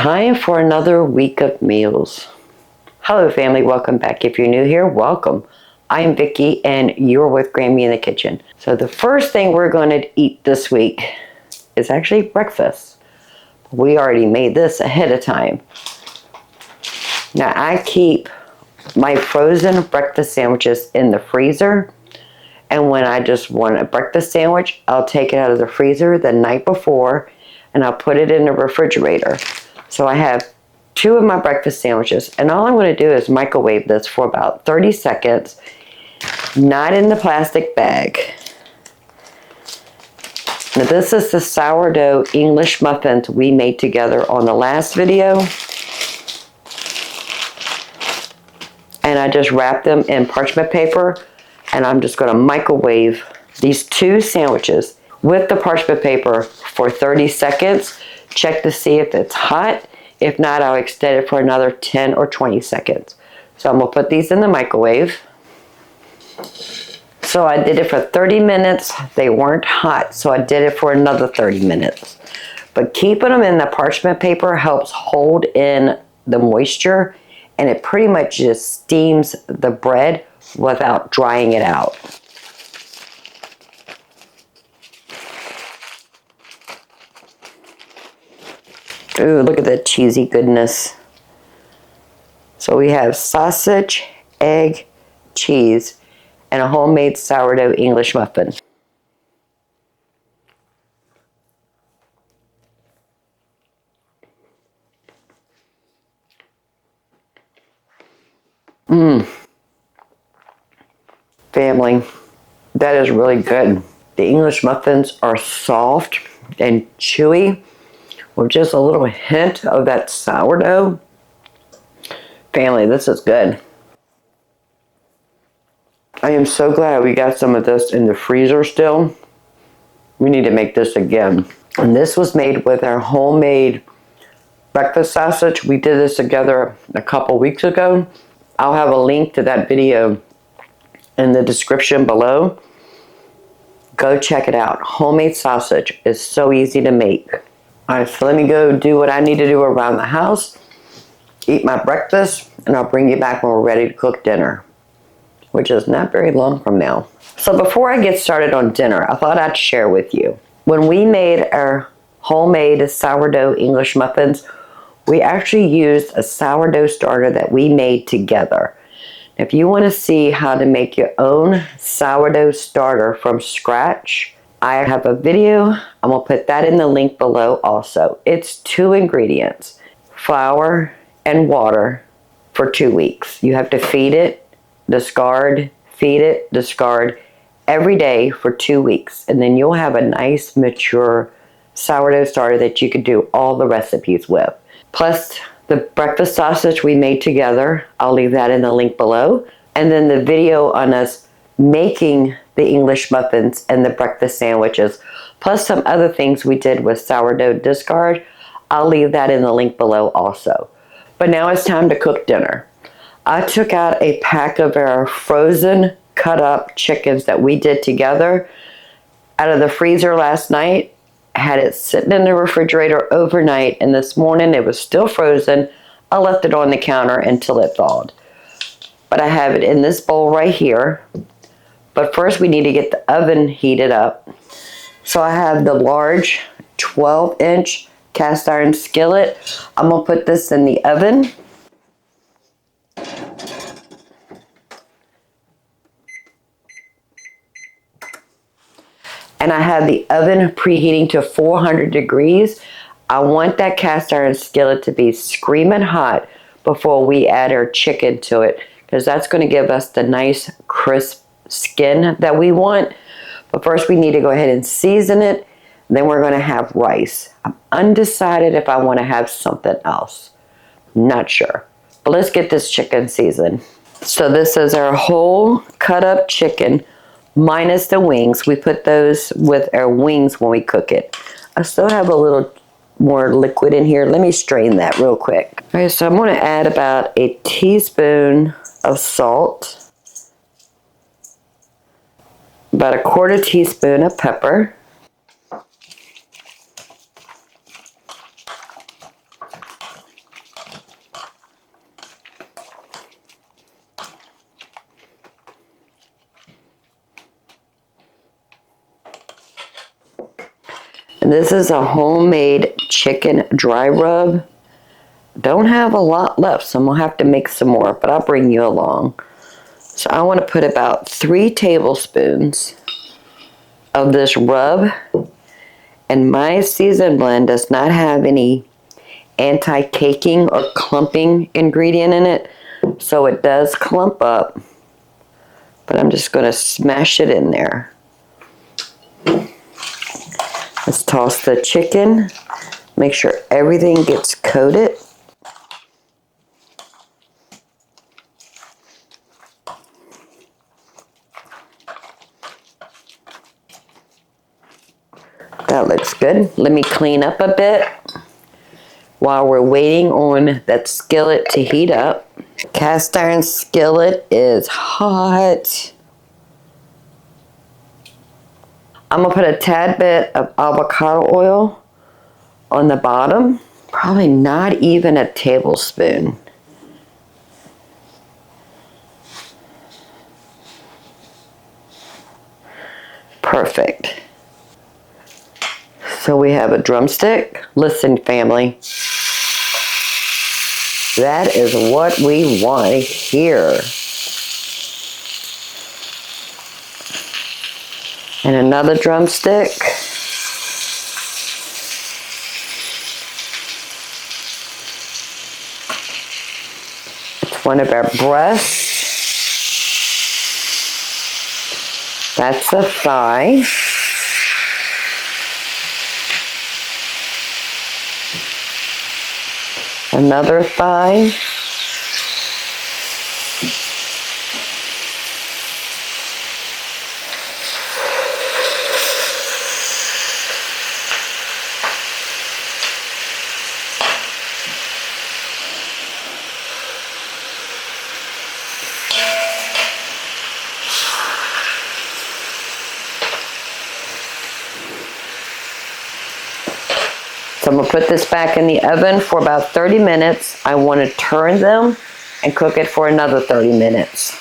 time for another week of meals. Hello family, welcome back. If you're new here, welcome. I'm Vicki and you're with Grammy in the kitchen. So the first thing we're going to eat this week is actually breakfast. We already made this ahead of time. Now I keep my frozen breakfast sandwiches in the freezer, and when I just want a breakfast sandwich, I'll take it out of the freezer the night before and I'll put it in the refrigerator. So I have 2 of my breakfast sandwiches, and all I'm going to do is microwave this for about 30 seconds, not in the plastic bag. Now this is the sourdough English muffins we made together on the last video. And I just wrapped them in parchment paper, and I'm just going to microwave these 2 sandwiches with the parchment paper for 30 seconds. Check to see if it's hot. If not, I'll extend it for another 10 or 20 seconds. So I'm going to put these in the microwave. So I did it for 30 minutes. They weren't hot, so I did it for another 30 minutes. But keeping them in the parchment paper helps hold in the moisture, and it pretty much just steams the bread without drying it out. Ooh, look at that cheesy goodness. So we have sausage, egg, cheese, and a homemade sourdough English muffin. Family, that is really good. The English muffins are soft and chewy with just a little hint of that sourdough. Family, this is good. I am so glad we got some of this in the freezer still. We need to make this again. And this was made with our homemade breakfast sausage. We did this together a couple weeks ago. I'll have a link to that video in the description below. Go check it out. Homemade sausage is so easy to make. Alright, so let me go do what I need to do around the house, eat my breakfast, and I'll bring you back when we're ready to cook dinner, which is not very long from now. So before I get started on dinner, I thought I'd share with you. When we made our homemade sourdough English muffins, we actually used a sourdough starter that we made together. If you want to see how to make your own sourdough starter from scratch, I have a video. I'm going to put that in the link below also. It's 2 ingredients, flour and water for 2 weeks. You have to feed it, discard, feed it, discard every day for 2 weeks. And then you'll have a nice mature sourdough starter that you can do all the recipes with. Plus the breakfast sausage we made together. I'll leave that in the link below. And then the video on us making the English muffins and the breakfast sandwiches, plus some other things we did with sourdough discard. I'll leave that in the link below also. But now it's time to cook dinner. I took out a pack of our frozen cut up chickens that we did together out of the freezer last night. I had it sitting in the refrigerator overnight, and this morning it was still frozen. I left it on the counter until it thawed. But I have it in this bowl right here. But first we need to get the oven heated up. So I have the large 12-inch cast iron skillet. I'm going to put this in the oven. And I have the oven preheating to 400 degrees. I want that cast iron skillet to be screaming hot before we add our chicken to it, because that's going to give us the nice crisp skin that we want. But first we need to go ahead and season it. Then we're going to have rice. I'm undecided if I want to have something else. Not sure. But let's get this chicken seasoned. So this is our whole cut up chicken minus the wings. We put those with our wings when we cook it. I still have a little more liquid in here. Let me strain that real quick. Okay, so I'm going to add about a teaspoon of salt, about a 1/4 teaspoon of pepper, this is a homemade chicken dry rub. Don't have a lot left, so I'm gonna have to make some more, but I'll bring you along. So I want to put about 3 tablespoons of this rub, and my season blend does not have any anti-caking or clumping ingredient in it, so it does clump up, but I'm just going to smash it in there. Let's toss the chicken, make sure everything gets coated. That looks good. Let me clean up a bit while we're waiting on that skillet to heat up. Cast iron skillet is hot. I'm gonna put a tad bit of avocado oil on the bottom, probably not even a tablespoon. Perfect. So we have a drumstick. Listen, family, that is what we want to hear. And another drumstick. It's one of our breasts. That's the thigh. Another thigh. So I'm going to put this back in the oven for about 30 minutes. I want to turn them and cook it for another 30 minutes.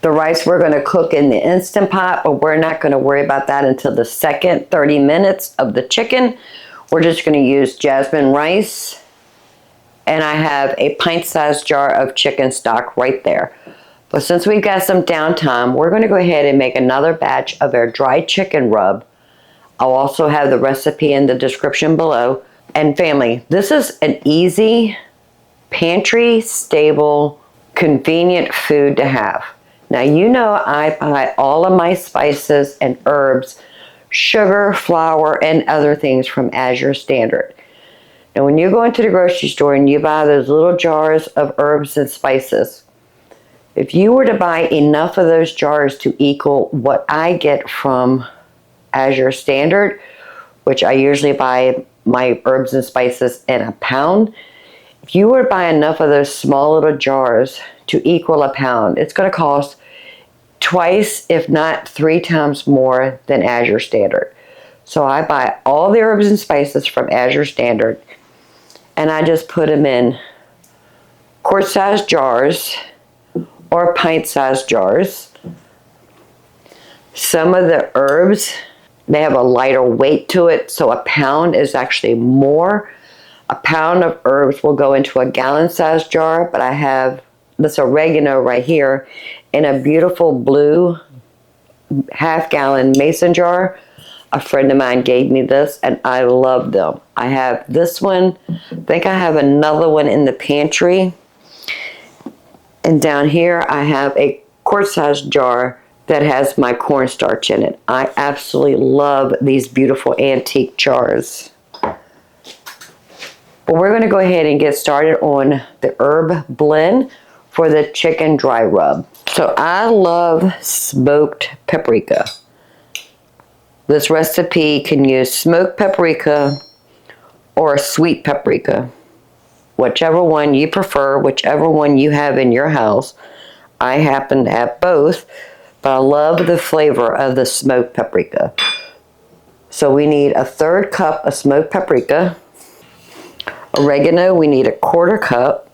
The rice we're going to cook in the Instant Pot, but we're not going to worry about that until the second 30 minutes of the chicken. We're just going to use jasmine rice. And I have a pint-sized jar of chicken stock right there. But since we've got some downtime, we're going to go ahead and make another batch of our dry chicken rub. I'll also have the recipe in the description below. And family, this is an easy, pantry stable, convenient food to have. Now you know I buy all of my spices and herbs, sugar, flour, and other things from Azure Standard. Now when you go into the grocery store and you buy those little jars of herbs and spices, if you were to buy enough of those jars to equal what I get from Azure Standard, which I usually buy my herbs and spices in a pound, if you were to buy enough of those small little jars to equal a pound, it's going to cost twice, if not 3 times more than Azure Standard. So I buy all the herbs and spices from Azure Standard, and I just put them in quart-sized jars or pint-sized jars. Some of the herbs, they have a lighter weight to it, so a pound is actually more. A pound of herbs will go into a gallon-sized jar, but I have this oregano right here in a beautiful blue half-gallon mason jar. A friend of mine gave me this, and I love them. I have this one. I think I have another one in the pantry. And down here, I have a quart-sized jar that has my cornstarch in it. I absolutely love these beautiful antique jars. But we're going to go ahead and get started on the herb blend for the chicken dry rub. So I love smoked paprika. This recipe can use smoked paprika or sweet paprika. Whichever one you prefer, whichever one you have in your house. I happen to have both, but I love the flavor of the smoked paprika. So we need a 1/3 cup of smoked paprika. Oregano, we need a 1/4 cup.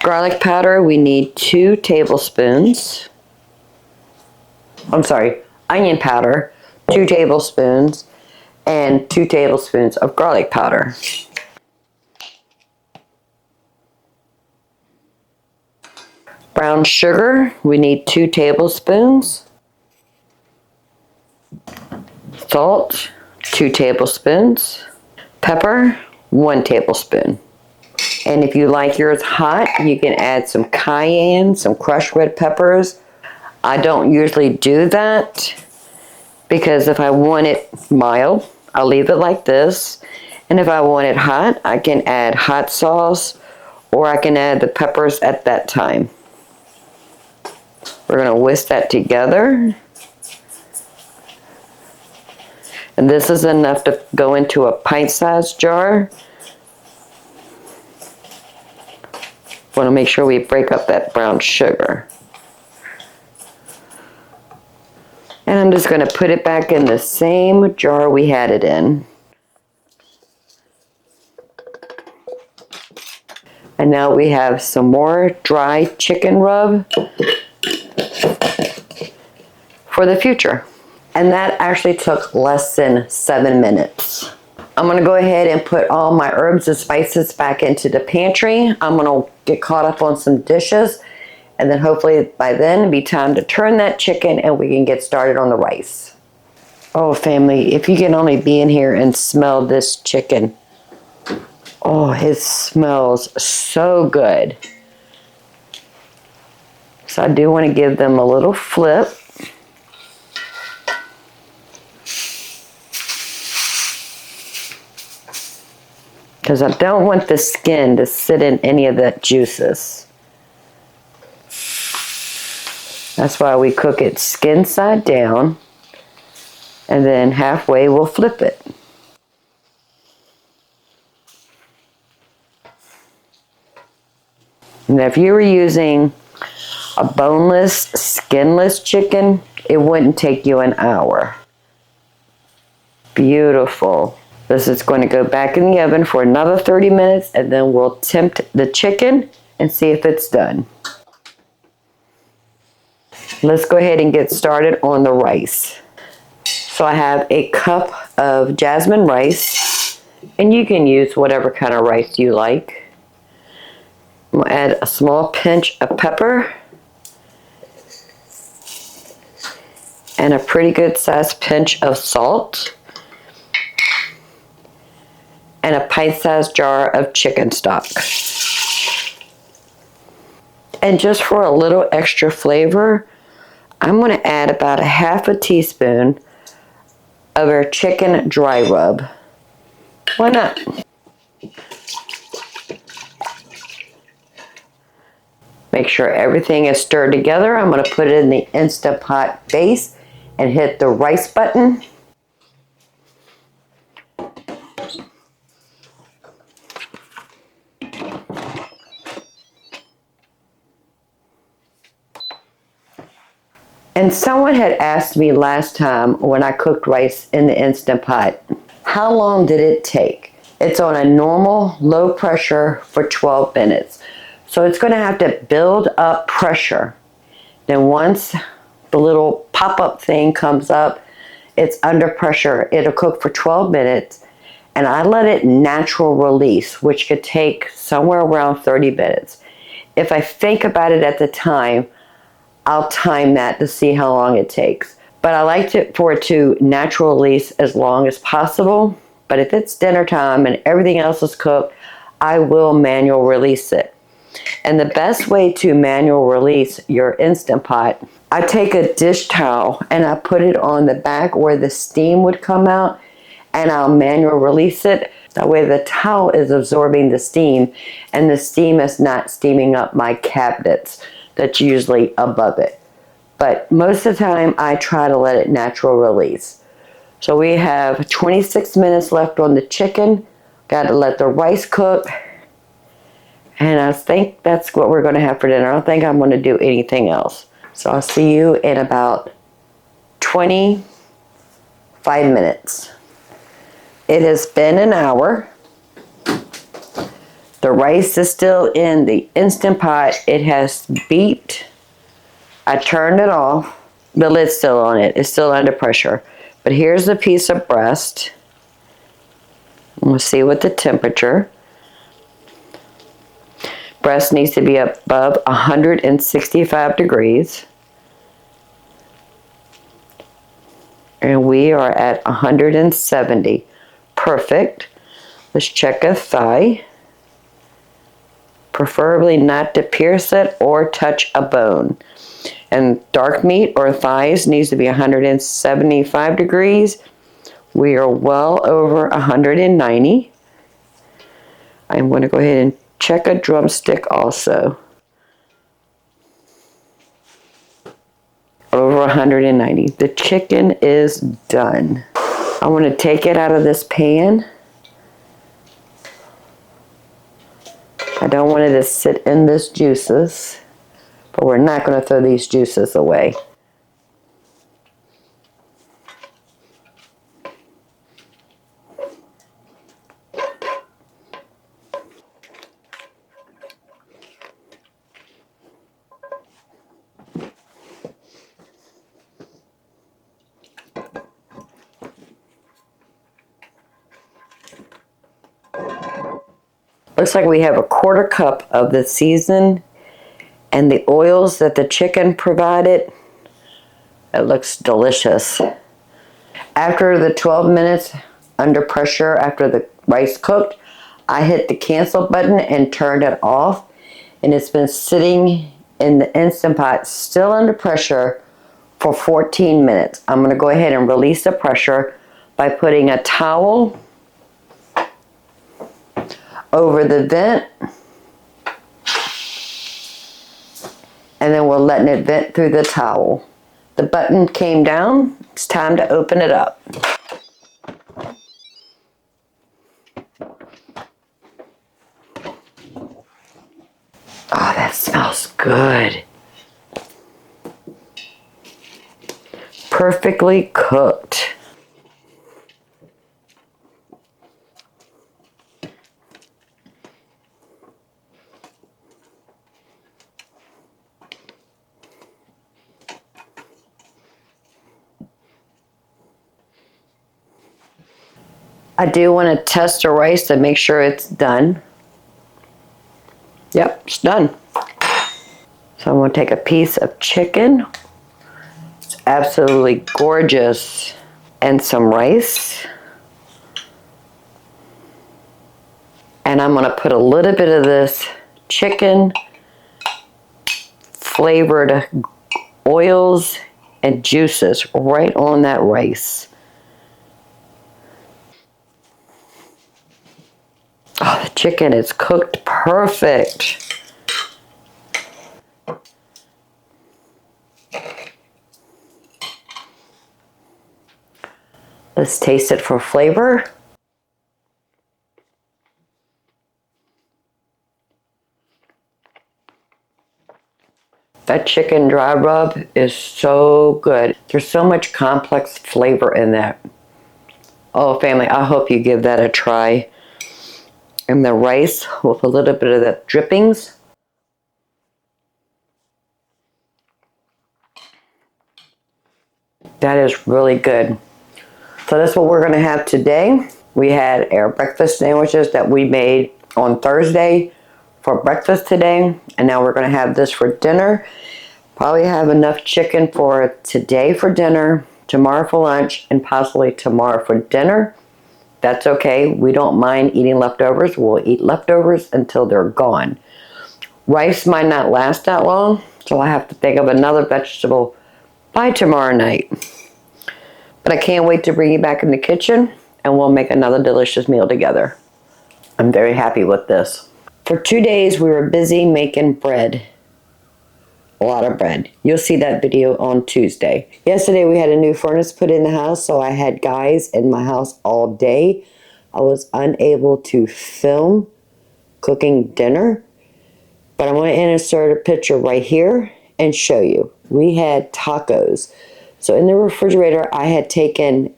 Garlic powder, we need 2 tablespoons. I'm sorry, onion powder, 2 tablespoons, and 2 tablespoons of garlic powder. Brown sugar, we need 2 tablespoons. Salt, 2 tablespoons. Pepper, 1 tablespoon. And if you like yours hot, you can add some cayenne, some crushed red peppers. I don't usually do that because if I want it mild, I'll leave it like this. And if I want it hot, I can add hot sauce or I can add the peppers at that time. We're going to whisk that together. And this is enough to go into a pint-sized jar. Want to make sure we break up that brown sugar. And I'm just going to put it back in the same jar we had it in. And now we have some more dry chicken rub for the future. And that actually took less than 7 minutes. I'm gonna go ahead and put all my herbs and spices back into the pantry. I'm gonna get caught up on some dishes, and then hopefully by then it'll be time to turn that chicken and we can get started on the rice. Oh family, if you can only be in here and smell this chicken. Oh, it smells so good. So I do want to give them a little flip. Because I don't want the skin to sit in any of the juices. That's why we cook it skin side down, and then halfway we'll flip it. Now if you were using a boneless, skinless chicken, it wouldn't take you an hour. Beautiful. This is going to go back in the oven for another 30 minutes and then we'll tempt the chicken and see if it's done. Let's go ahead and get started on the rice. So I have a cup of jasmine rice, and you can use whatever kind of rice you like. I'm going to add a small pinch of pepper and a pretty good sized pinch of salt. And a pint-sized jar of chicken stock. And just for a little extra flavor, I'm going to add about a half a teaspoon of our chicken dry rub. Why not? Make sure everything is stirred together. I'm going to put it in the Instant Pot base and hit the rice button. And someone had asked me last time when I cooked rice in the Instant Pot, how long did it take? It's on a normal low pressure for 12 minutes. So it's going to have to build up pressure. Then once the little pop-up thing comes up, it's under pressure. It'll cook for 12 minutes. And I let it natural release, which could take somewhere around 30 minutes. If I think about it at the time, I'll time that to see how long it takes. But I like for it to natural release as long as possible. But if it's dinner time and everything else is cooked, I will manual release it. And the best way to manual release your Instant Pot, I take a dish towel and I put it on the back where the steam would come out, and I'll manual release it. That way the towel is absorbing the steam and the steam is not steaming up my cabinets that's usually above it. But most of the time I try to let it natural release. So we have 26 minutes left on the chicken. Got to let the rice cook. And I think that's what we're going to have for dinner. I don't think I'm going to do anything else. So I'll see you in about 25 minutes. It has been an hour. The rice is still in the Instant Pot. It has beeped. I turned it off. The lid's still on it. It's still under pressure. But here's the piece of breast. We'll see what the temperature. Breast needs to be above 165 degrees. And we are at 170. Perfect. Let's check a thigh. Preferably not to pierce it or touch a bone. And dark meat or thighs needs to be 175 degrees. We are well over 190. I'm going to go ahead and check a drumstick also. Over 190. The chicken is done. I want to take it out of this pan. I don't want it to sit in this juices, but we're not going to throw these juices away. Looks like we have a 1/4 cup of the season and the oils that the chicken provided. It looks delicious. After the 12 minutes under pressure, after the rice cooked, I hit the cancel button and turned it off. And it's been sitting in the Instant Pot still under pressure for 14 minutes. I'm going to go ahead and release the pressure by putting a towel over the vent, and then we're letting it vent through the towel. The button came down. It's time to open it up. Oh, that smells good. Perfectly cooked. I do want to test the rice to make sure it's done. Yep, it's done. So I'm going to take a piece of chicken. It's absolutely gorgeous. And some rice. And I'm going to put a little bit of this chicken flavored oils and juices right on that rice. Oh, the chicken is cooked perfect. Let's taste it for flavor. That chicken dry rub is so good. There's so much complex flavor in that. Oh, family, I hope you give that a try. And the rice with a little bit of the drippings. That is really good. So that's what we're going to have today. We had our breakfast sandwiches that we made on Thursday for breakfast today. And now we're going to have this for dinner. Probably have enough chicken for today for dinner, tomorrow for lunch, and possibly tomorrow for dinner. That's okay. We don't mind eating leftovers. We'll eat leftovers until they're gone. Rice might not last that long, so I have to think of another vegetable by tomorrow night. But I can't wait to bring you back in the kitchen and we'll make another delicious meal together. I'm very happy with this. For 2 days, we were busy making bread. A lot of bread. You'll see that video on Tuesday. Yesterday we had a new furnace put in the house, so I had guys in my house all day. I was unable to film cooking dinner, but I'm going to insert a picture right here and show you. We had tacos. So in the refrigerator, I had taken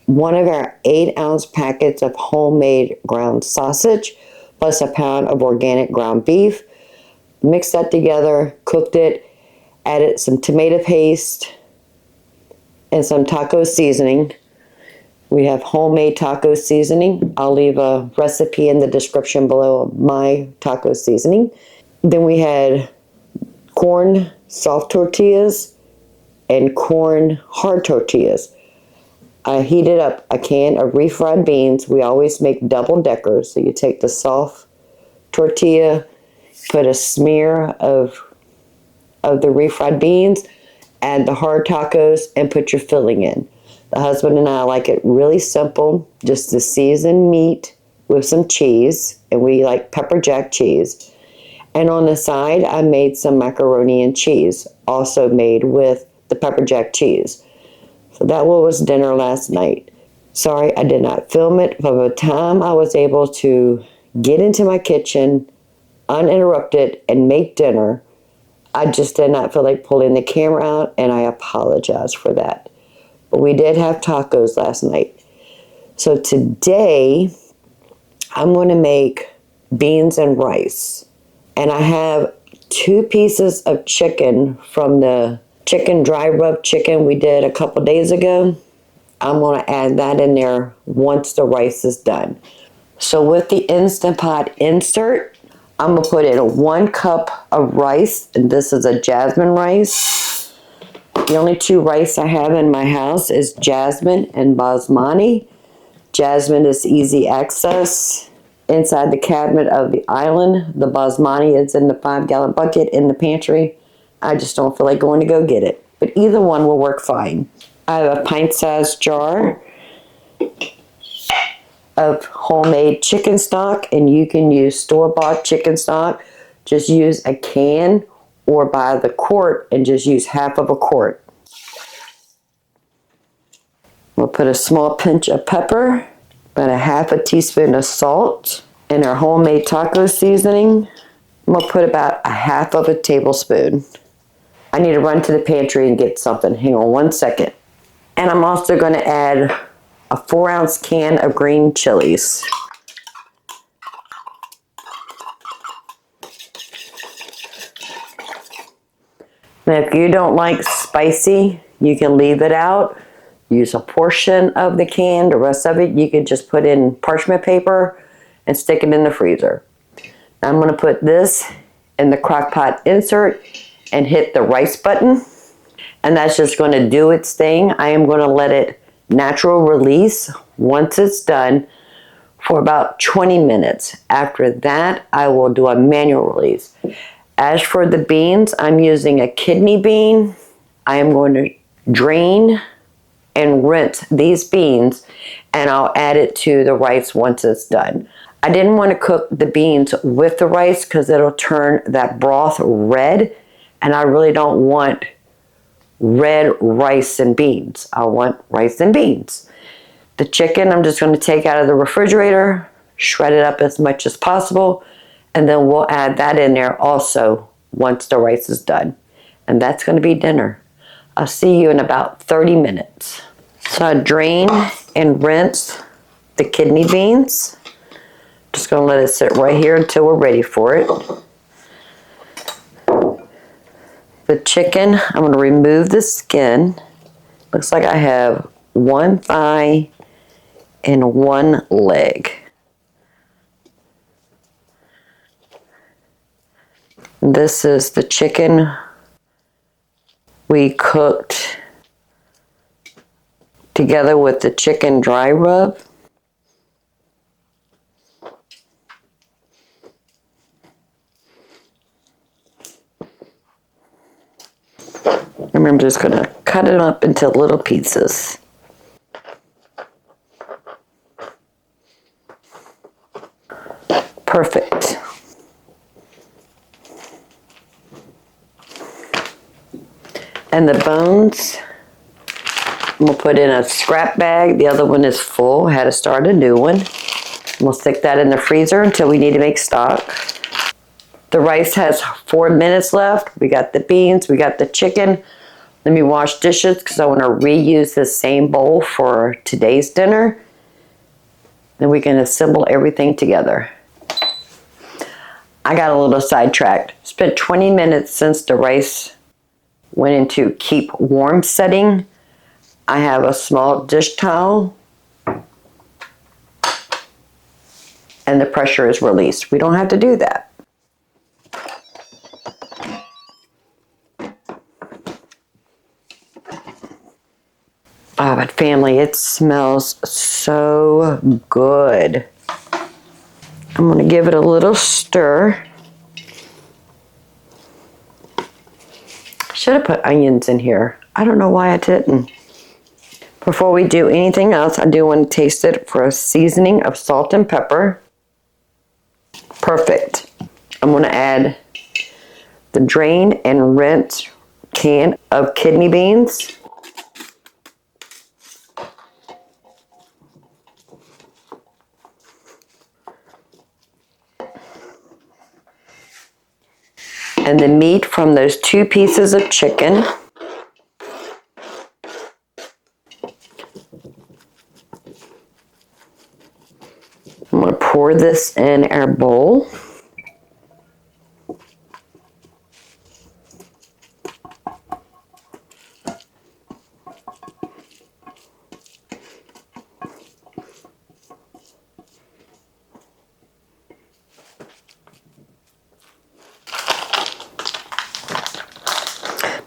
one of our 8-ounce packets of homemade ground sausage, plus a pound of organic ground beef. Mixed that together, cooked it, added some tomato paste, and some taco seasoning. We have homemade taco seasoning. I'll leave a recipe in the description below of my taco seasoning. Then we had corn soft tortillas and corn hard tortillas. I heated up a can of refried beans. We always make double deckers. So you take the soft tortilla, put a smear of the refried beans, add the hard tacos, and put your filling in. The husband and I like it really simple, just the seasoned meat with some cheese, and we like pepper jack cheese. And on the side, I made some macaroni and cheese, also made with the pepper jack cheese. So that was dinner last night. Sorry, I did not film it, but by the time I was able to get into my kitchen uninterrupted and make dinner, I just did not feel like pulling the camera out, and I apologize for that. But we did have tacos last night. So today, I'm going to make beans and rice. And I have 2 pieces of chicken from the chicken dry rub chicken we did a couple days ago. I'm going to add that in there once the rice is done. So with the Instant Pot insert, I'm going to put in 1 cup of rice, and this is a jasmine rice. The only 2 rice I have in my house is jasmine and basmati. Jasmine is easy access. Inside the cabinet of the island, the basmati is in the 5-gallon bucket in the pantry. I just don't feel like going to go get it. But either one will work fine. I have a pint-sized jar of homemade chicken stock, and you can use store-bought chicken stock. Just use a can or buy the quart and just use half of a quart. We'll put a small pinch of pepper, about a half a teaspoon of salt, and our homemade taco seasoning. We'll put about a half of a tablespoon. I need to run to the pantry and get something. Hang on 1 second. And I'm also going to add a 4-ounce can of green chilies. Now, if you don't like spicy, you can leave it out. Use a portion of the can. The rest of it, you can just put in parchment paper and stick it in the freezer. Now, I'm going to put this in the crock pot insert and hit the rice button. And that's just going to do its thing. I am going to let it natural release once it's done for about 20 minutes. After that, I will do a manual release. As for the beans, I'm using a kidney bean. I am going to drain and rinse these beans, and I'll add it to the rice once it's done. I didn't want to cook the beans with the rice because it'll turn that broth red, and I really don't want red rice and beans. I want rice and beans. The chicken, I'm just going to take out of the refrigerator, shred it up as much as possible, and then we'll add that in there also once the rice is done. And that's going to be dinner. I'll see you in about 30 minutes. So I drain and rinse the kidney beans. Just going to let it sit right here until we're ready for it. The chicken, I'm going to remove the skin. Looks like I have 1 thigh and 1 leg. This is the chicken we cooked together with the chicken dry rub. And I'm just going to cut it up into little pieces. Perfect. And the bones, we'll put in a scrap bag. The other one is full. Had to start a new one. We'll stick that in the freezer until we need to make stock. The rice has 4 minutes left. We got the beans. We got the chicken. Let me wash dishes because I want to reuse this same bowl for today's dinner. Then we can assemble everything together. I got a little sidetracked. Spent 20 minutes since the rice went into keep warm setting. I have a small dish towel and the pressure is released. We don't have to do that. Oh, but family, it smells so good. I'm gonna give it a little stir. Should have put onions in here. I don't know why I didn't. Before we do anything else, I do want to taste it for a seasoning of salt and pepper. Perfect. I'm going to add the drained and rinsed can of kidney beans. And the meat from those 2 pieces of chicken. I'm going to pour this in our bowl.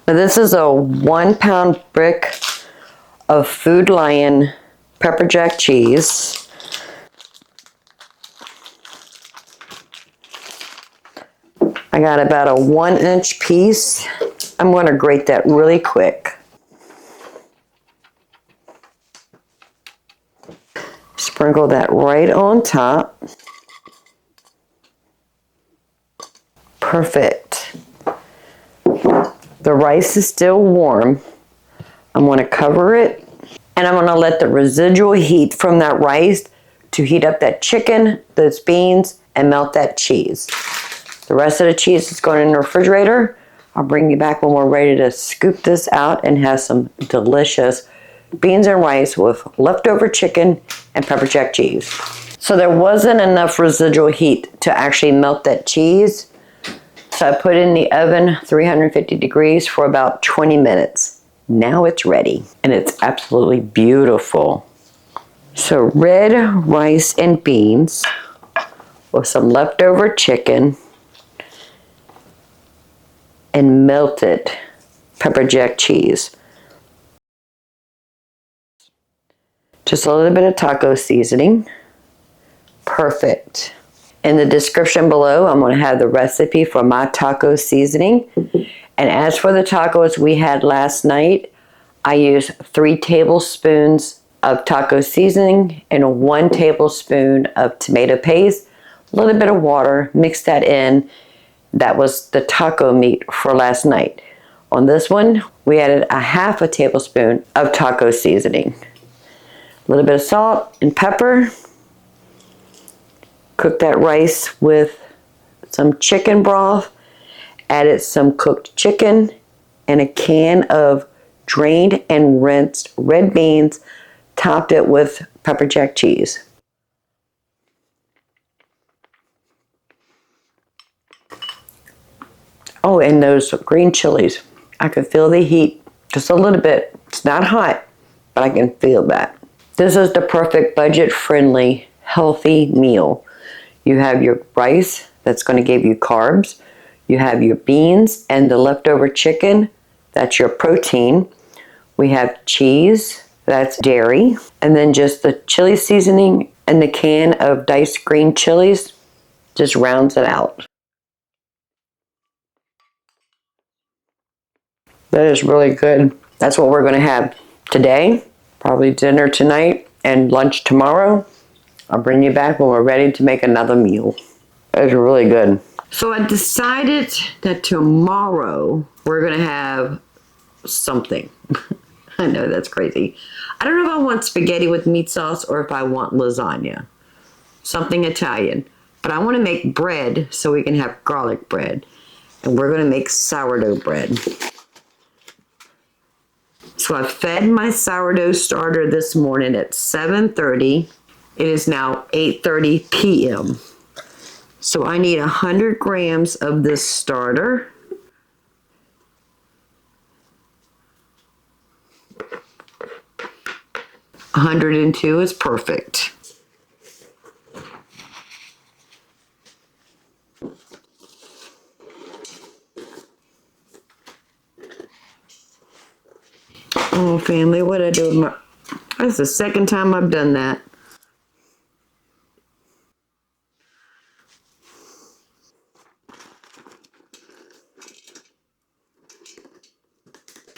Now this is a 1-pound brick of Food Lion pepper jack cheese. I got about a 1-inch piece. I'm going to grate that really quick. Sprinkle that right on top. Perfect. The rice is still warm. I'm going to cover it and I'm going to let the residual heat from that rice to heat up that chicken, those beans, and melt that cheese. The rest of the cheese is going in the refrigerator. I'll bring you back when we're ready to scoop this out and have some delicious beans and rice with leftover chicken and pepper jack cheese. So there wasn't enough residual heat to actually melt that cheese. So I put it in the oven, 350 degrees for about 20 minutes. Now it's ready and it's absolutely beautiful. So red rice and beans with some leftover chicken and melted pepper jack cheese. Just a little bit of taco seasoning. Perfect. In the description below, I'm going to have the recipe for my taco seasoning. And as for the tacos we had last night, I used 3 tablespoons of taco seasoning and 1 tablespoon of tomato paste, a little bit of water, mix that in. That was the taco meat for last night. On this one, we added a 1/2 tablespoon of taco seasoning. A little bit of salt and pepper. Cook that rice with some chicken broth. Added some cooked chicken and a can of drained and rinsed red beans. Topped it with pepper jack cheese. Oh, and those green chilies. I can feel the heat just a little bit. It's not hot, but I can feel that. This is the perfect budget-friendly, healthy meal. You have your rice that's going to give you carbs. You have your beans and the leftover chicken. That's your protein. We have cheese. That's dairy. And then just the chili seasoning and the can of diced green chilies just rounds it out. That is really good. That's what we're going to have today, probably dinner tonight, and lunch tomorrow. I'll bring you back when we're ready to make another meal. It's really good. So I decided that tomorrow we're going to have something. I know that's crazy. I don't know if I want spaghetti with meat sauce or if I want lasagna. Something Italian. But I want to make bread so we can have garlic bread. And we're going to make sourdough bread. So I fed my sourdough starter this morning at 7:30. It is now 8:30 p.m. So I need 100 grams of this starter. 102 is perfect. Oh, family, what I do with my... That's the second time I've done that.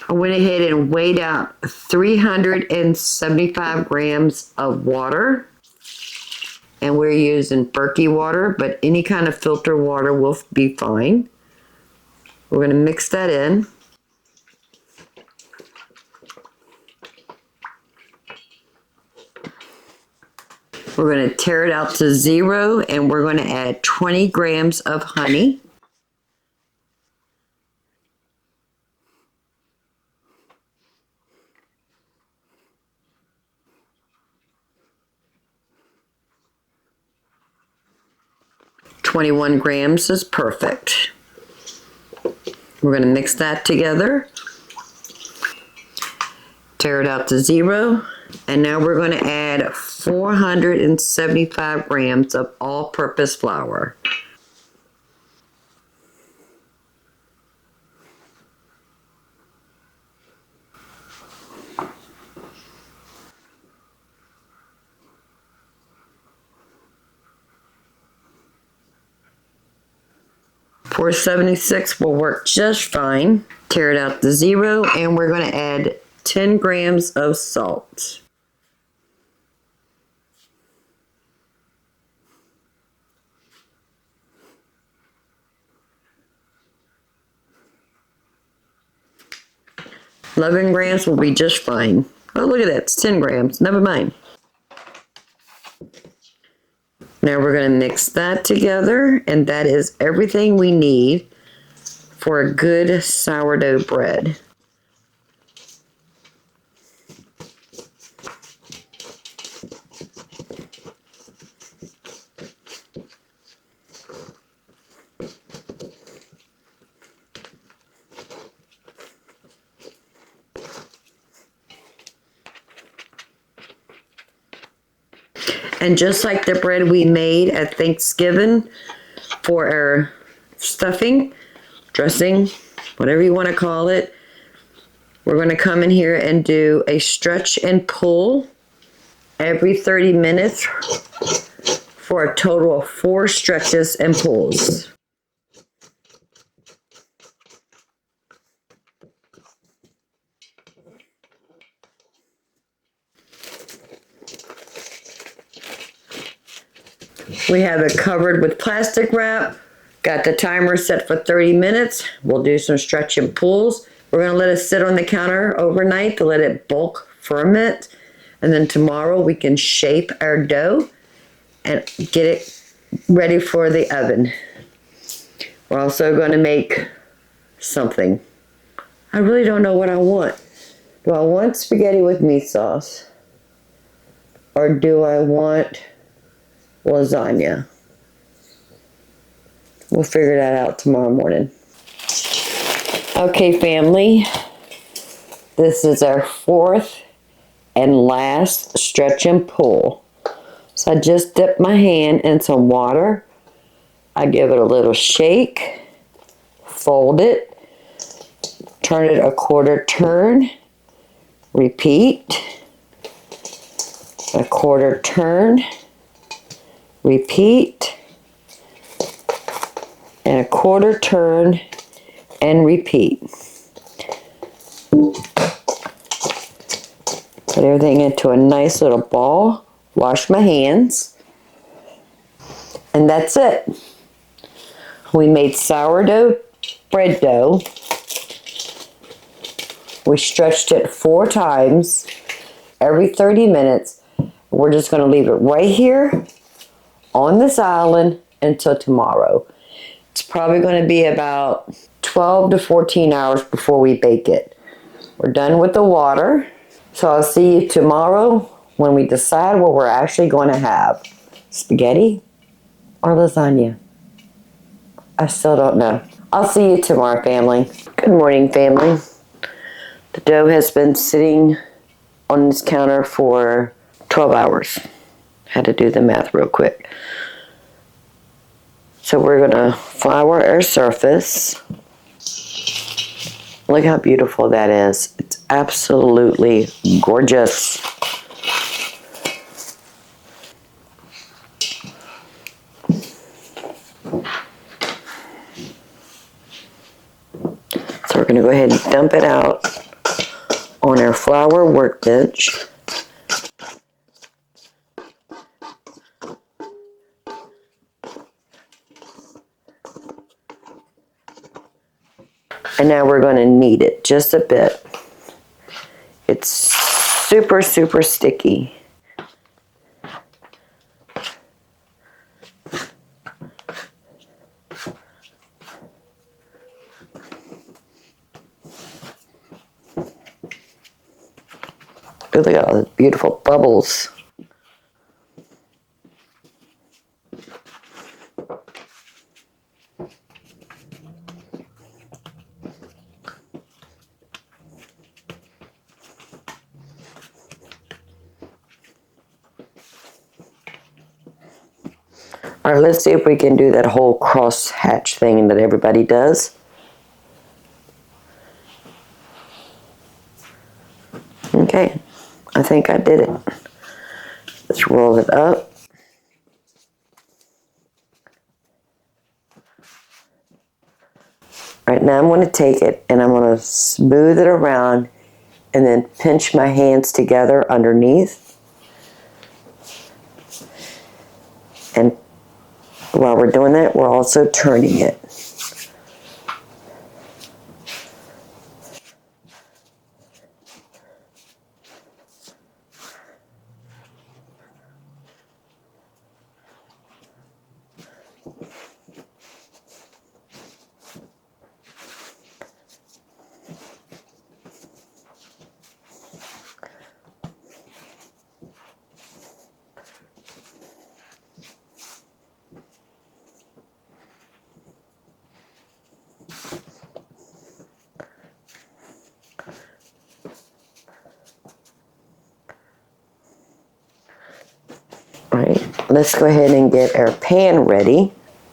I went ahead and weighed out 375 grams of water. And we're using Berkey water, but any kind of filter water will be fine. We're going to mix that in. We're going to tare it out to 0, and we're going to add 20 grams of honey. "21 grams is perfect. We're going to mix that together. Tare it out to 0. And now we're going to add 475 grams of all-purpose flour. $476 will work just fine. Tare it out to 0, and we're going to add 10 grams of salt. $11 grams will be just fine. Oh, look at that. It's 10 grams. Never mind. Now we're going to mix that together, and that is everything we need for a good sourdough bread. And just like the bread we made at Thanksgiving for our stuffing, dressing, whatever you want to call it, we're going to come in here and do a stretch and pull every 30 minutes for a total of 4 stretches and pulls. We have it covered with plastic wrap. Got the timer set for 30 minutes. We'll do some stretch and pulls. We're going to let it sit on the counter overnight to let it bulk ferment. And then tomorrow we can shape our dough and get it ready for the oven. We're also going to make something. I really don't know what I want. Do I want spaghetti with meat sauce? Or do I want lasagna? We'll figure that out tomorrow morning. Okay, family. This is our 4th and last stretch and pull. So I just dip my hand in some water. I give it a little shake. Fold it. Turn it a quarter turn. Repeat. A quarter turn. Repeat. And a quarter turn and repeat. Put everything into a nice little ball. Wash my hands. And that's it. We made sourdough bread dough. We stretched it 4 times every 30 minutes. We're just going to leave it right here on this island until tomorrow. It's probably going to be about 12 to 14 hours before we bake it. We're done with the water. So I'll see you tomorrow when we decide what we're actually going to have. Spaghetti or lasagna? I still don't know. I'll see you tomorrow, family. Good morning, family. The dough has been sitting on this counter for 12 hours. Had to do the math real quick. So we're gonna flour our surface. Look how beautiful that is. It's absolutely gorgeous. So we're gonna go ahead and dump it out on our flour workbench. And now we're going to knead it just a bit. It's super, super sticky. Look at all the beautiful bubbles. All right, let's see if we can do that whole cross hatch thing that everybody does. Okay, I think I did it. Let's roll it up. All right, now I'm going to take it and I'm going to smooth it around and then pinch my hands together underneath. And while we're doing that, we're also turning it. Alright, let's go ahead and get our pan ready.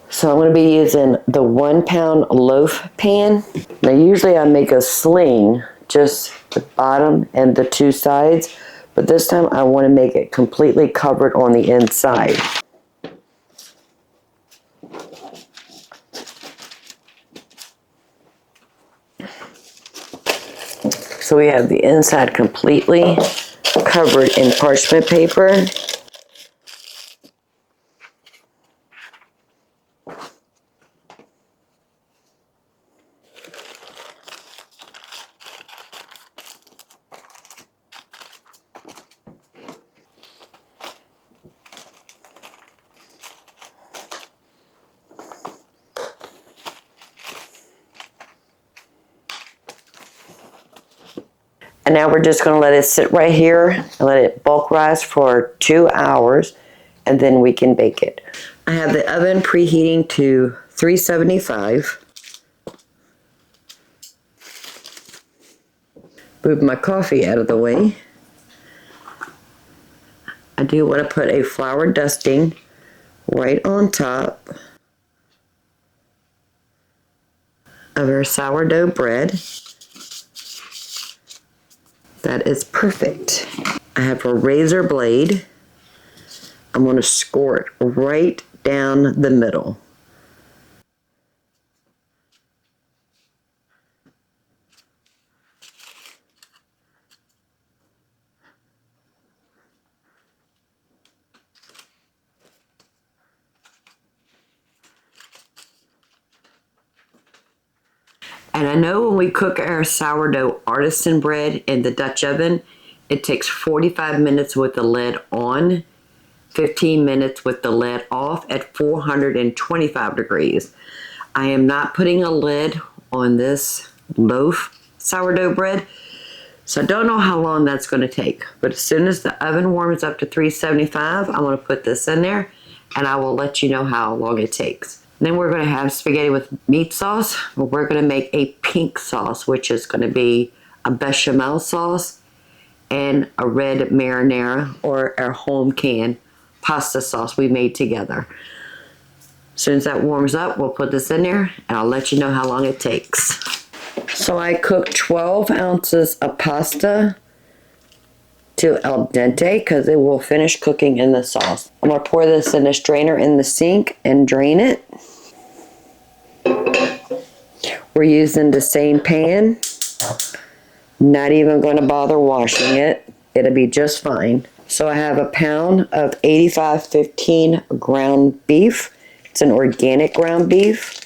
So I'm going to be using the 1 pound loaf pan. Now usually I make a sling, just the bottom and the 2 sides, but this time I want to make it completely covered on the inside. So we have the inside completely covered in parchment paper. And now we're just going to let it sit right here and let it bulk rise for 2 hours, and then we can bake it. I have the oven preheating to 375. Move my coffee out of the way. I do want to put a flour dusting right on top of our sourdough bread. That is perfect. I have a razor blade. I'm going to score it right down the middle. And I know when we cook our sourdough artisan bread in the Dutch oven, it takes 45 minutes with the lid on, 15 minutes with the lid off at 425 degrees. I am not putting a lid on this loaf sourdough bread, so I don't know how long that's going to take. But as soon as the oven warms up to 375, I'm going to put this in there and I will let you know how long it takes. Then we're going to have spaghetti with meat sauce. We're going to make a pink sauce, which is going to be a bechamel sauce. and a red marinara, or our home canned pasta sauce we made together. As soon as that warms up, we'll put this in there and I'll let you know how long it takes. So I cooked 12 ounces of pasta to al dente because it will finish cooking in the sauce. I'm going to pour this in a strainer in the sink and drain it. We're using the same pan. Not even going to bother washing it. It'll be just fine. So I have a pound of 8515 ground beef. It's an organic ground beef.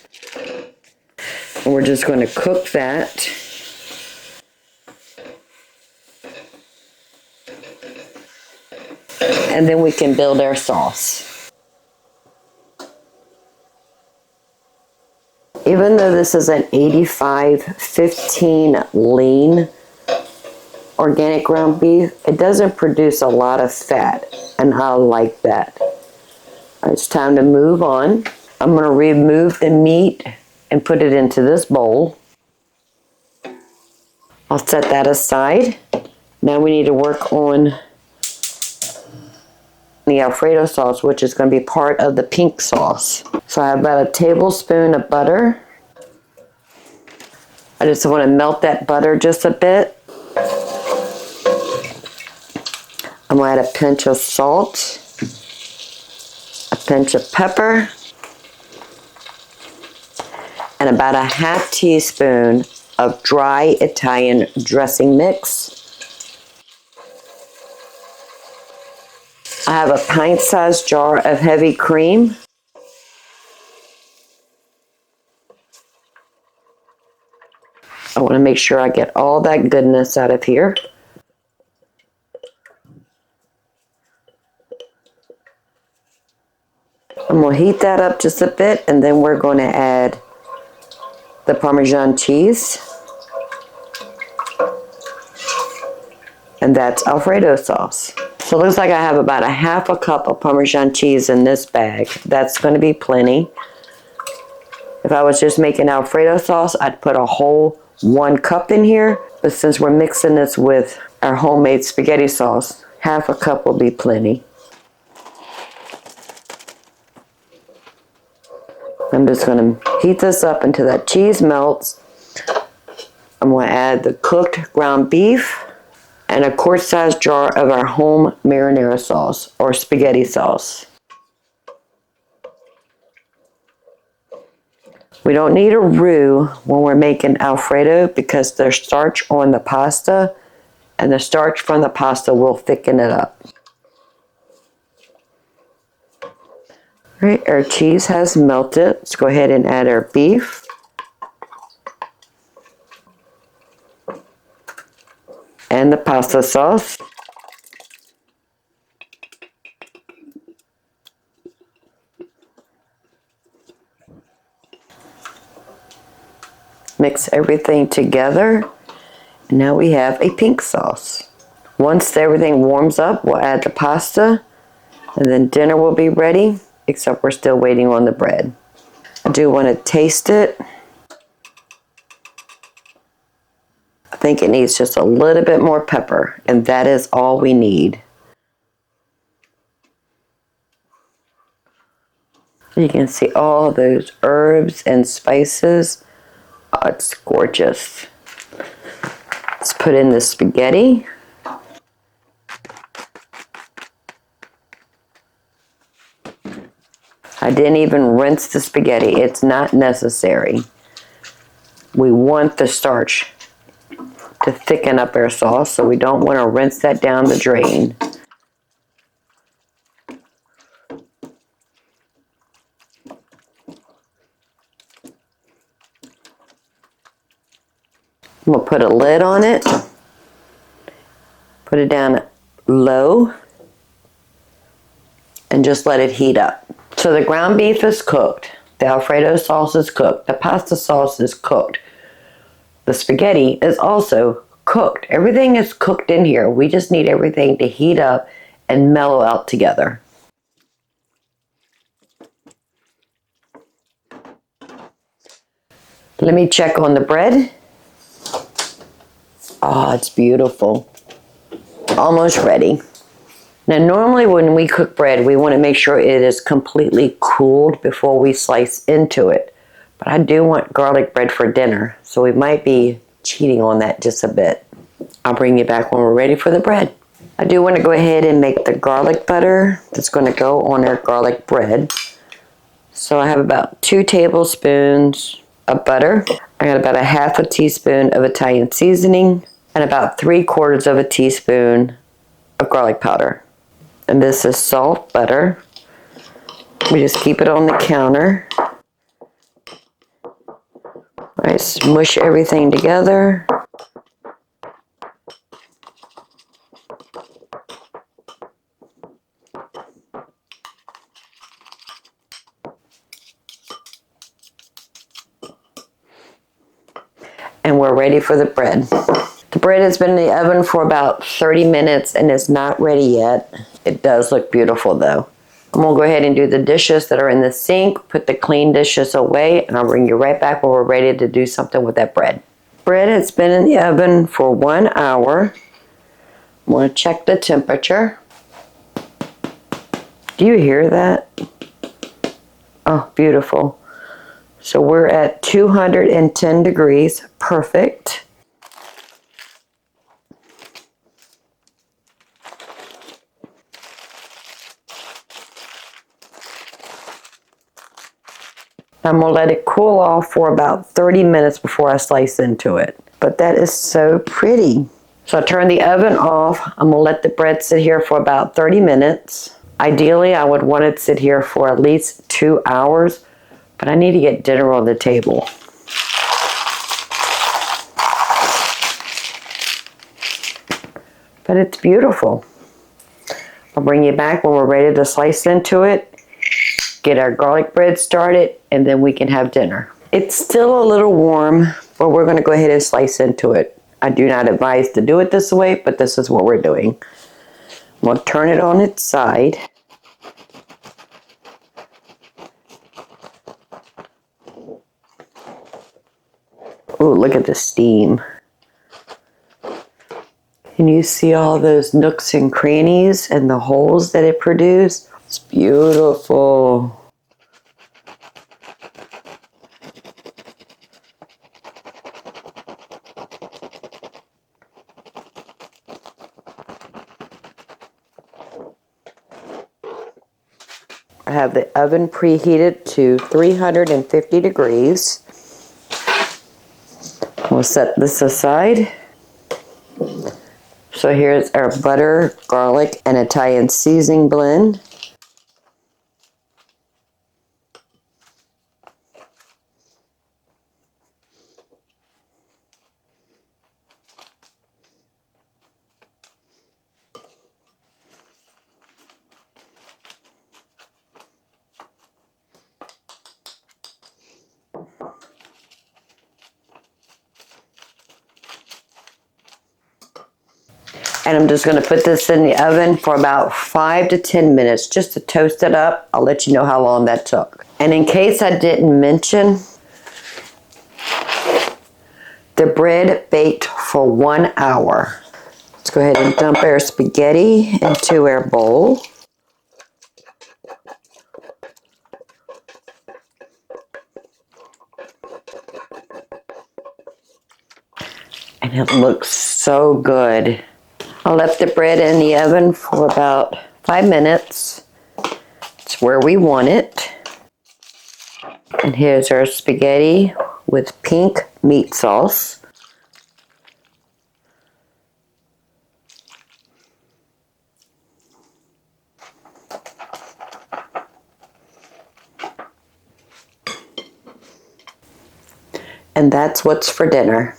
And we're just going to cook that. And then we can build our sauce. Even though this is an 85-15 lean organic ground beef, it doesn't produce a lot of fat, and I like that. It's time to move on. I'm going to remove the meat and put it into this bowl. I'll set that aside. Now we need to work on the Alfredo sauce, which is going to be part of the pink sauce. So I have about a tablespoon of butter. I just want to melt that butter just a bit. I'm going to add a pinch of salt, a pinch of pepper, and about a half teaspoon of dry Italian dressing mix. I have a pint-sized jar of heavy cream. I want to make sure I get all that goodness out of here. I'm going to heat that up just a bit, and then we're going to add the Parmesan cheese. And that's Alfredo sauce. So it looks like I have about a half a cup of Parmesan cheese in this bag. That's going to be plenty. If I was just making Alfredo sauce, I'd put a whole 1 cup in here. But since we're mixing this with our homemade spaghetti sauce, half a cup will be plenty. I'm just going to heat this up until that cheese melts. I'm going to add the cooked ground beef and a quart-sized jar of our home marinara sauce or spaghetti sauce. We don't need a roux when we're making Alfredo because there's starch on the pasta, and the starch from the pasta will thicken it up. All right, our cheese has melted. Let's go ahead and add our beef. And the pasta sauce. Mix everything together. And now we have a pink sauce. Once everything warms up, we'll add the pasta. And then dinner will be ready, except we're still waiting on the bread. I do want to taste it. I think it needs just a little bit more pepper, and that is all we need. You can see all those herbs and spices. Oh, it's gorgeous. Let's put in the spaghetti. I didn't even rinse the spaghetti. It's not necessary. We want the starch to thicken up our sauce, so we don't want to rinse that down the drain. I'm going to put a lid on it. Put it down low. And just let it heat up. So the ground beef is cooked. The Alfredo sauce is cooked. The pasta sauce is cooked. The spaghetti is also cooked. Everything is cooked in here. We just need everything to heat up and mellow out together. Let me check on the bread. Oh, it's beautiful. Almost ready. Now normally when we cook bread, we want to make sure it is completely cooled before we slice into it. But I do want garlic bread for dinner, so we might be cheating on that just a bit. I'll bring you back when we're ready for the bread. I do want to go ahead and make the garlic butter that's going to go on our garlic bread. So I have about 2 tablespoons of butter. I got about a half a teaspoon of Italian seasoning and about 3/4 of a teaspoon of garlic powder. And this is salt, butter. We just keep it on the counter. All right, smush everything together. And we're ready for the bread. The bread has been in the oven for about 30 minutes and is not ready yet. It does look beautiful though. I'm gonna go ahead and do the dishes that are in the sink, put the clean dishes away, and I'll bring you right back when we're ready to do something with that bread. Bread has been in the oven for 1 hour. I'm gonna check the temperature. Do you hear that? Oh, beautiful. So we're at 210 degrees, perfect. I'm gonna let it cool off for about 30 minutes before I slice into it. But that is so pretty. So I turn the oven off. I'm gonna let the bread sit here for about 30 minutes. Ideally, I would want it to sit here for at least 2 hours, but I need to get dinner on the table. But it's beautiful. I'll bring you back when we're ready to slice into it, get our garlic bread started, and then we can have dinner. It's still a little warm, but we're gonna go ahead and slice into it. I do not advise to do it this way, but this is what we're doing. I'm gonna turn it on its side. Oh, look at the steam. Can you see all those nooks and crannies and the holes that it produced? It's beautiful. I have the oven preheated to 350 degrees. We'll set this aside. So here's our butter, garlic, and Italian seasoning blend. And I'm just going to put this in the oven for about 5 to 10 minutes just to toast it up. I'll let you know how long that took. And in case I didn't mention, the bread baked for 1 hour. Let's go ahead and dump our spaghetti into our bowl. And it looks so good. I left the bread in the oven for about 5 minutes. It's where we want it. And here's our spaghetti with pink meat sauce. And that's what's for dinner.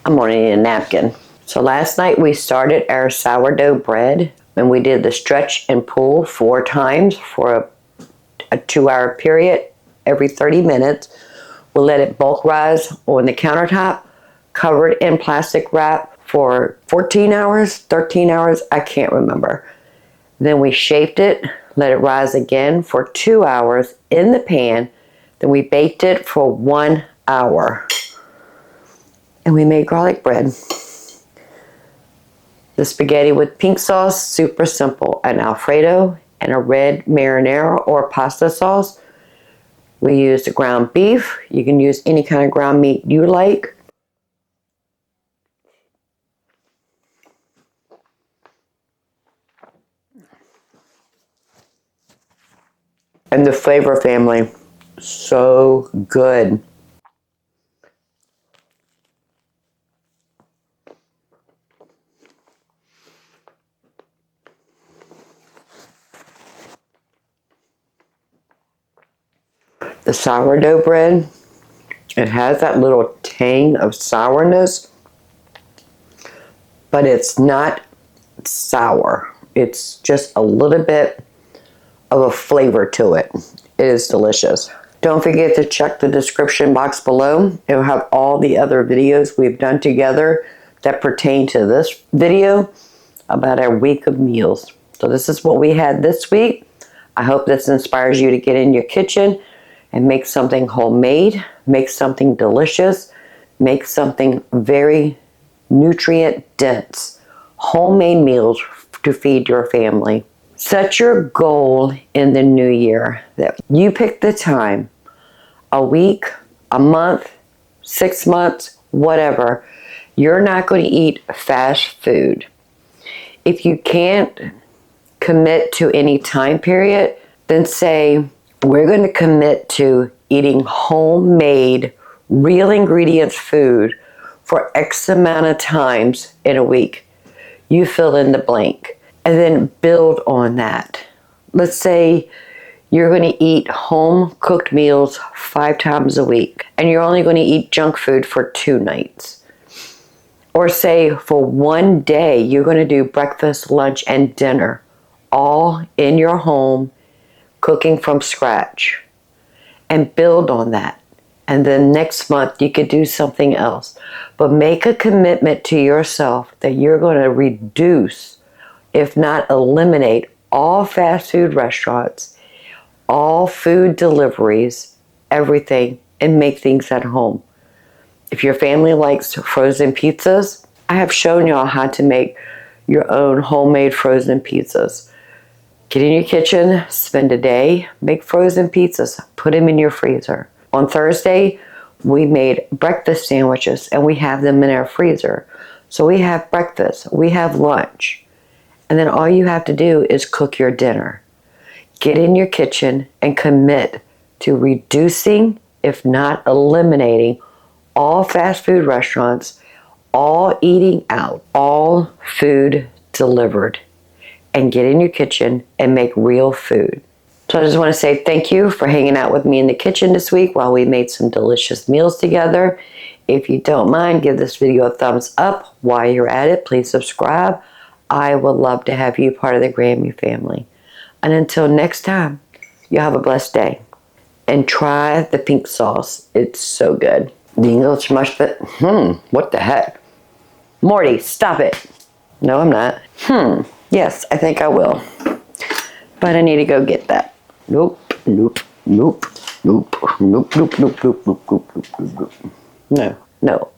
I'm gonna need a napkin. So last night we started our sourdough bread and we did the stretch and pull 4 times for a 2-hour period every 30 minutes. We'll let it bulk rise on the countertop, cover it in plastic wrap for 14 hours, 13 hours, I can't remember. Then we shaped it, let it rise again for 2 hours in the pan. Then we baked it for 1 hour. And we made garlic bread. The spaghetti with pink sauce, super simple. An Alfredo and a red marinara or pasta sauce. We used ground beef. You can use any kind of ground meat you like. And the flavor family, so good. The sourdough bread, it has that little tang of sourness, but it's not sour. It's just a little bit of a flavor to it. It is delicious. Don't forget to check the description box below. It will have all the other videos we've done together that pertain to this video about our week of meals. So this is what we had this week. I hope this inspires you to get in your kitchen and make something homemade, make something delicious, make something very nutrient dense. Homemade meals to feed your family. Set your goal in the new year that you pick the time, a week, a month, 6 months, whatever. You're not going to eat fast food. If you can't commit to any time period, then say, we're going to commit to eating homemade, real ingredients food for X amount of times in a week. You fill in the blank and then build on that. Let's say you're going to eat home cooked meals 5 times a week and you're only going to eat junk food for 2 nights. Or say for one day you're going to do breakfast, lunch, and dinner all in your home, cooking from scratch, and build on that. And then next month you could do something else. But make a commitment to yourself that you're going to reduce, if not eliminate, all fast food restaurants, all food deliveries, everything, and make things at home. If your family likes frozen pizzas, I have shown y'all how to make your own homemade frozen pizzas. Get in your kitchen, spend a day, make frozen pizzas, put them in your freezer. On Thursday, we made breakfast sandwiches and we have them in our freezer. So we have breakfast, we have lunch, and then all you have to do is cook your dinner. Get in your kitchen and commit to reducing, if not eliminating, all fast food restaurants, all eating out, all food delivered. And get in your kitchen and make real food. So I just want to say thank you for hanging out with me in the kitchen this week while we made some delicious meals together. If you don't mind, give this video a thumbs up. While you're at it, please subscribe. I would love to have you part of the Grammy family. And until next time, you have a blessed day. And try the pink sauce. It's so good. The English mushroom. What the heck? Morty, stop it. No, I'm not. Yes, I think I will. But I need to go get that. Nope. No.